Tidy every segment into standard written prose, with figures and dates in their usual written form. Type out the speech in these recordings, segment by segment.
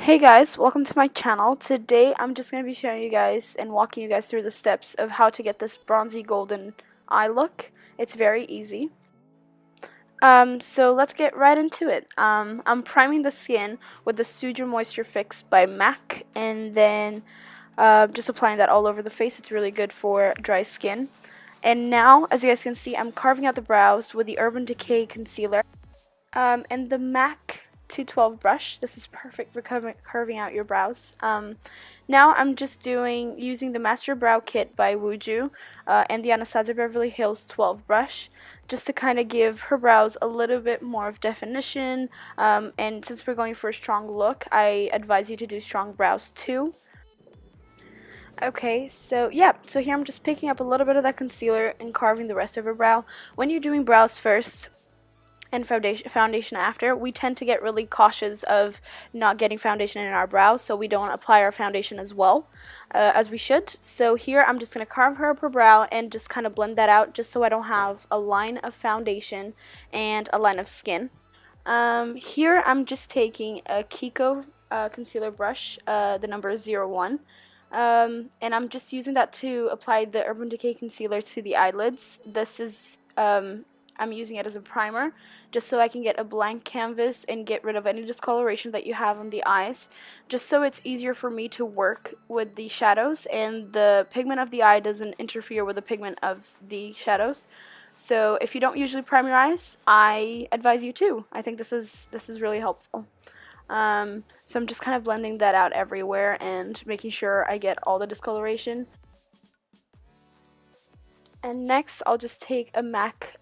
Hey guys, welcome to my channel. Today I'm just going to be showing you guys and walking you guys through the steps of how to get this bronzy golden eye look. It's very easy. So let's get right into it. I'm priming the skin with the Soothe Your Moisture Fix by MAC, and then just applying that all over the face. It's really good for dry skin. And now, as you guys can see, I'm carving out the brows with the Urban Decay concealer. And the MAC 212 brush. This is perfect for curving out your brows. Now I'm just using the Master Brow Kit by Wojooh and the Anastasia Beverly Hills 12 brush, just to kind of give her brows a little bit more of definition. And since we're going for a strong look, I advise you to do strong brows too. Okay, so yeah, so here I'm just picking up a little bit of that concealer and carving the rest of her brow. When you're doing brows first and foundation after, we tend to get really cautious of not getting foundation in our brows, so we don't apply our foundation as well as we should. So here I'm just going to carve her up her brow and just kind of blend that out, just so I don't have a line of foundation and a line of skin. Here I'm just taking a Kiko concealer brush, the number is 01. And I'm just using that to apply the Urban Decay concealer to the eyelids. This is I'm using it as a primer, just so I can get a blank canvas and get rid of any discoloration that you have on the eyes, just so it's easier for me to work with the shadows and the pigment of the eye doesn't interfere with the pigment of the shadows. So if you don't usually prime your eyes, I advise you to. I think this is really helpful. So I'm just kind of blending that out everywhere and making sure I get all the discoloration. And next, I'll just take a MAC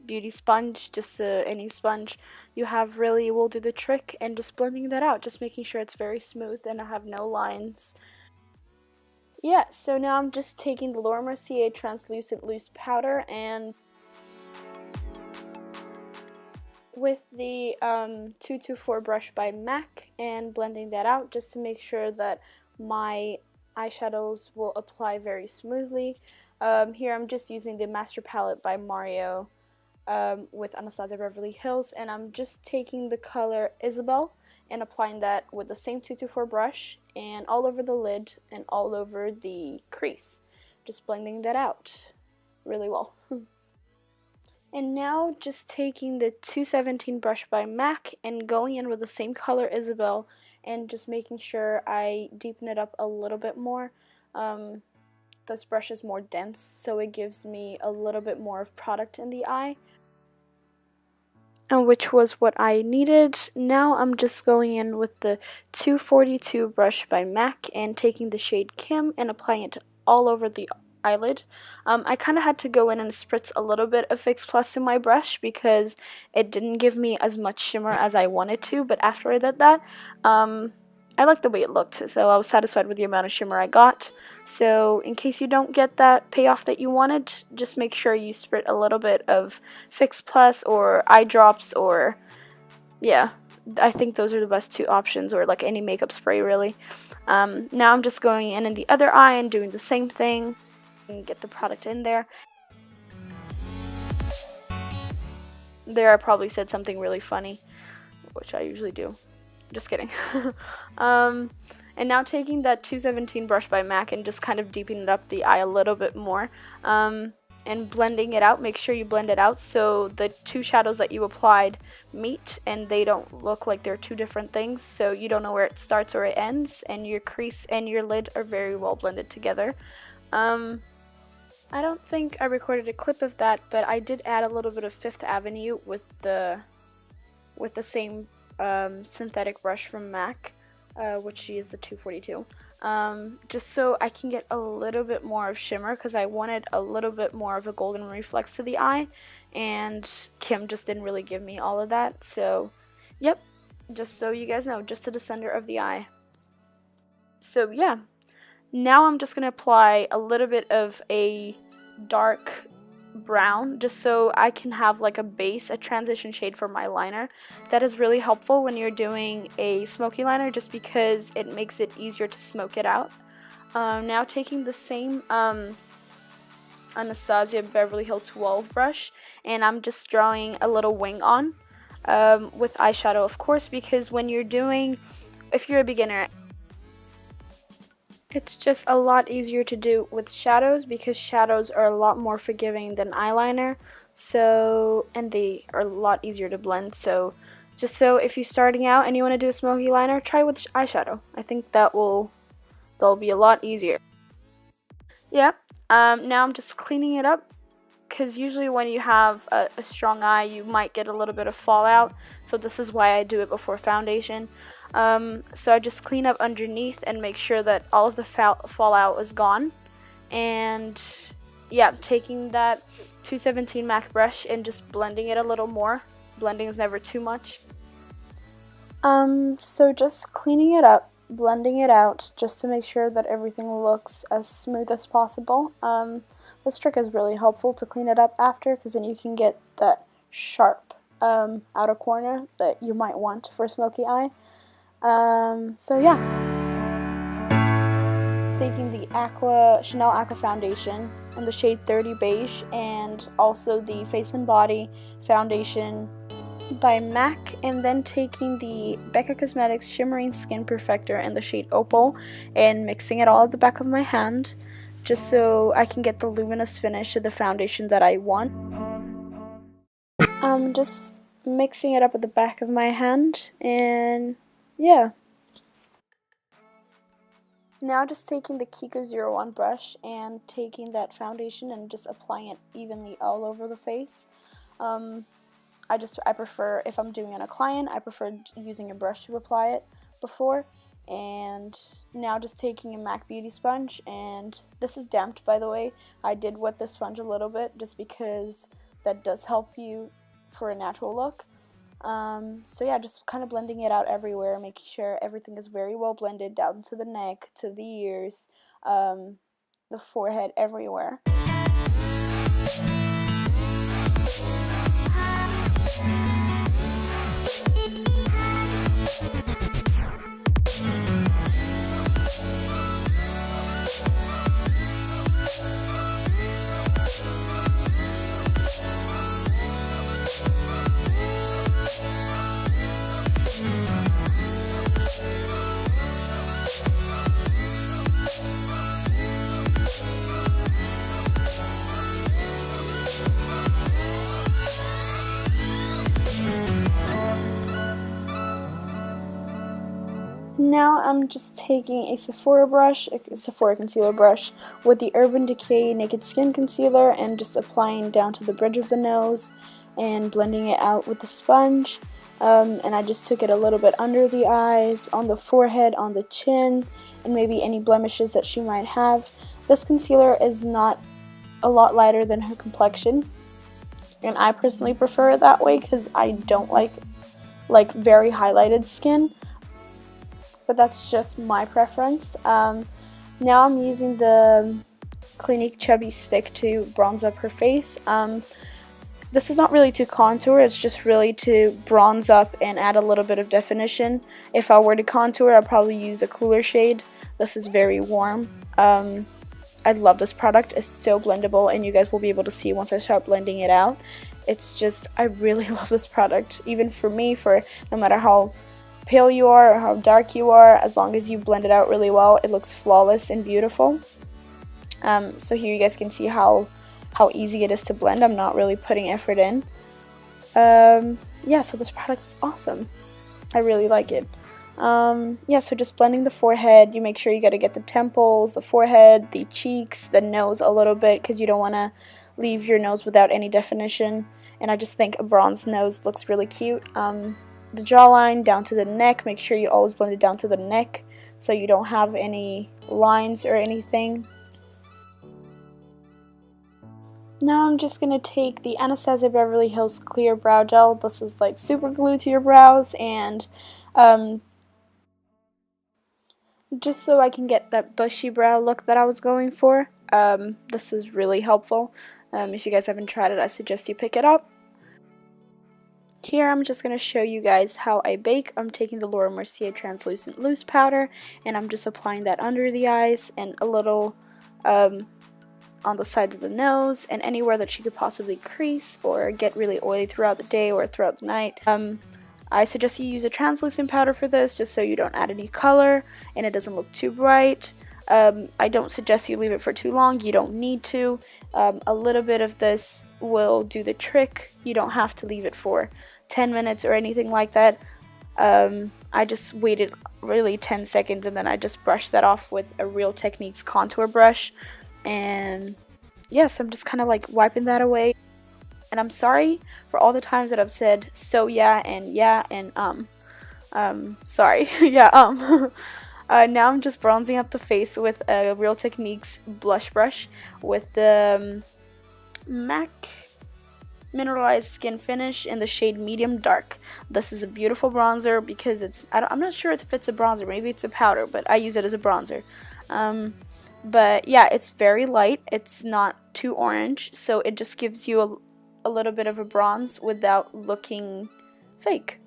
beauty sponge, just any sponge you have really will do the trick, and just blending that out, just making sure it's very smooth and I have no lines. Yeah, so now I'm just taking the Mercier translucent loose powder and with the 224 brush by MAC and blending that out just to make sure that my eyeshadows will apply very smoothly. Here I'm just using the Master Palette by Mario with Anastasia Beverly Hills, and I'm just taking the color Isabel and applying that with the same 224 brush and all over the lid and all over the crease. Just blending that out really well. And now just taking the 217 brush by MAC and going in with the same color Isabel and just making sure I deepen it up a little bit more. This brush is more dense, so it gives me a little bit more of product in the eye, which was what I needed. Now I'm just going in with the 242 brush by MAC and taking the shade Kim and applying it all over the eyelid. I kind of had to go in and spritz a little bit of Fix Plus in my brush because it didn't give me as much shimmer as I wanted to, but after I did that, I liked the way it looked, so I was satisfied with the amount of shimmer I got. So in case you don't get that payoff that you wanted, just make sure you sprit a little bit of Fix Plus or eye drops, or yeah, I think those are the best two options, or like any makeup spray really. Now I'm just going in the other eye and doing the same thing and get the product in there. There I probably said something really funny, which I usually do. Just kidding. And now taking that 217 brush by MAC and just kind of deepening up the eye a little bit more, and blending it out. Make sure you blend it out so the two shadows that you applied meet and they don't look like they're two different things, so you don't know where it starts or it ends, and your crease and your lid are very well blended together. I don't think I recorded a clip of that, but I did add a little bit of Fifth Avenue with the same synthetic brush from MAC, which she is the 242, just so I can get a little bit more of shimmer, because I wanted a little bit more of a golden reflex to the eye, and Kim just didn't really give me all of that. So yep, just so you guys know, just to the center of the eye. So yeah, now I'm just going to apply a little bit of a dark brown, just so I can have like a base, a transition shade for my liner. That is really helpful when you're doing a smoky liner, just because it makes it easier to smoke it out. Now taking the same Anastasia Beverly Hills 12 brush, and I'm just drawing a little wing on with eyeshadow, of course, because when you're doing if you're a beginner, it's just a lot easier to do with shadows because shadows are a lot more forgiving than eyeliner. So, and they are a lot easier to blend. So, just so if you're starting out and you want to do a smoky liner, try with eyeshadow. I think that'll be a lot easier. Yeah. Now I'm just cleaning it up because usually when you have a strong eye, you might get a little bit of fallout. So this is why I do it before foundation. So I just clean up underneath and make sure that all of the fallout is gone. And yeah, taking that 217 MAC brush and just blending it a little more. Blending is never too much. So just cleaning it up, blending it out, just to make sure that everything looks as smooth as possible. This trick is really helpful to clean it up after, because then you can get that sharp outer corner that you might want for a smoky eye. So yeah. Taking the Chanel Aqua foundation in the shade 30 beige, and also the Face and Body foundation by MAC, and then taking the Becca Cosmetics Shimmering Skin Perfector in the shade Opal and mixing it all at the back of my hand just so I can get the luminous finish of the foundation that I want. Just mixing it up at the back of my hand, and yeah. Now just taking the Kiko 01 brush and taking that foundation and just applying it evenly all over the face. I prefer, if I'm doing it on a client, I prefer using a brush to apply it before. And now just taking a MAC Beauty sponge, and this is damped, by the way. I did wet the sponge a little bit just because that does help you for a natural look. So yeah, just kind of blending it out everywhere, making sure everything is very well blended down to the neck, to the ears, the forehead, everywhere. Now I'm just taking a Sephora brush, a Sephora concealer brush, with the Urban Decay Naked Skin Concealer, and just applying down to the bridge of the nose and blending it out with the sponge. And I just took it a little bit under the eyes, on the forehead, on the chin, and maybe any blemishes that she might have. This concealer is not a lot lighter than her complexion, and I personally prefer it that way because I don't like very highlighted skin. But that's just my preference. Now I'm using the Clinique Chubby stick to bronze up her face. This is not really to contour, it's just really to bronze up and add a little bit of definition. If I were to contour, I'd probably use a cooler shade. This is very warm. I love this product. It's so blendable, and you guys will be able to see once I start blending it out. It's just, I really love this product. Even for me, for no matter how pale you are or how dark you are, as long as you blend it out really well, it looks flawless and beautiful. So here you guys can see how easy it is to blend. I'm not really putting effort in. Yeah, so this product is awesome. I really like it. Yeah, so just blending the forehead. You make sure you got to get the temples, the forehead, the cheeks, the nose a little bit, because you don't want to leave your nose without any definition. And I just think a bronze nose looks really cute. The jawline down to the neck, make sure you always blend it down to the neck so you don't have any lines or anything. Now I'm just going to take the Anastasia Beverly Hills Clear Brow Gel. This is like super glue to your brows, and just so I can get that bushy brow look that I was going for. This is really helpful. If you guys haven't tried it, I suggest you pick it up. Here I'm just going to show you guys how I bake. I'm taking the Mercier Translucent Loose Powder, and I'm just applying that under the eyes and a little on the side of the nose and anywhere that she could possibly crease or get really oily throughout the day or throughout the night. I suggest you use a translucent powder for this, just so you don't add any color and it doesn't look too bright. I don't suggest you leave it for too long. You don't need to. A little bit of this will do the trick. You don't have to leave it for 10 minutes or anything like that. I just waited really 10 seconds and then I just brushed that off with a Real Techniques contour brush. And yes, I'm just kind of like wiping that away. And I'm sorry for all the times that I've said so yeah and sorry. Yeah. Now I'm just bronzing up the face with a Real Techniques blush brush with the MAC Mineralize Skinfinish in the shade Medium Dark. This is a beautiful bronzer because I'm not sure if it's a bronzer, maybe it's a powder, but I use it as a bronzer. But yeah, it's very light, it's not too orange, so it just gives you a little bit of a bronze without looking fake.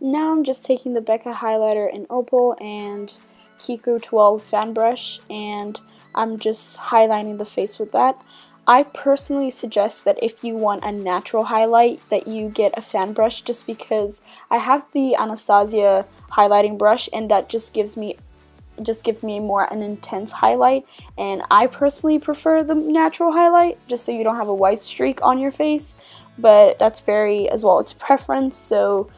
Now I'm just taking the Becca highlighter in Opal and Kiku 12 fan brush, and I'm just highlighting the face with that. I personally suggest that if you want a natural highlight that you get a fan brush, just because I have the Anastasia highlighting brush and that just gives me more an intense highlight, and I personally prefer the natural highlight just so you don't have a white streak on your face, but that's it's preference, so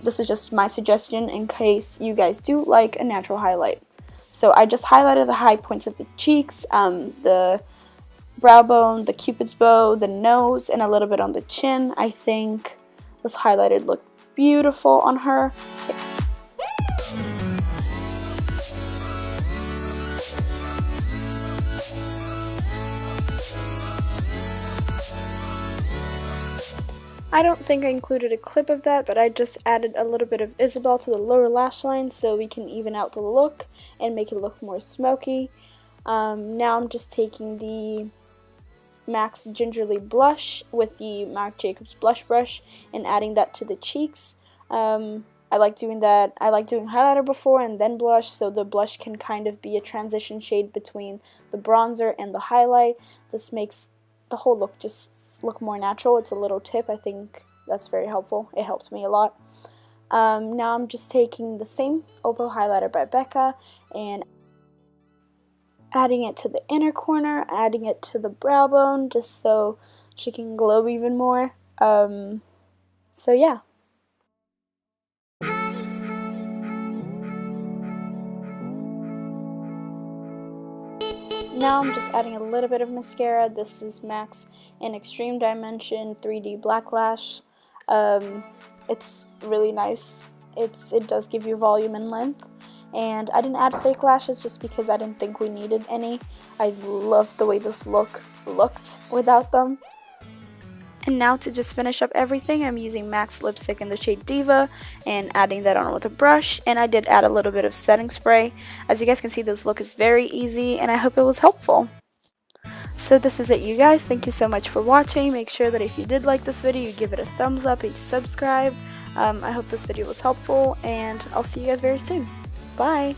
this is just my suggestion in case you guys do like a natural highlight. So I just highlighted the high points of the cheeks, the brow bone, the cupid's bow, the nose, and a little bit on the chin. I think this highlighted looked beautiful on her. I don't think I included a clip of that, but I just added a little bit of Isabel to the lower lash line so we can even out the look and make it look more smoky. Now I'm just taking the MAC's Gingerly blush with the Marc Jacobs blush brush and adding that to the cheeks. I like doing that. I like doing highlighter before and then blush, so the blush can kind of be a transition shade between the bronzer and the highlight. This makes the whole look just look more natural. It's a little tip. I think that's very helpful. It helped me a lot. Now I'm just taking the same Opal highlighter by Becca and adding it to the inner corner, adding it to the brow bone just so she can glow even more. So yeah. Now I'm just adding a little bit of mascara. This is MAC's in Extreme Dimension 3D Black Lash. It's really nice. It does give you volume and length. And I didn't add fake lashes just because I didn't think we needed any. I loved the way this looked without them. And now to just finish up everything, I'm using MAC's lipstick in the shade Diva and adding that on with a brush. And I did add a little bit of setting spray. As you guys can see, this look is very easy and I hope it was helpful. So this is it, you guys. Thank you so much for watching. Make sure that if you did like this video, you give it a thumbs up and subscribe. I hope this video was helpful and I'll see you guys very soon. Bye!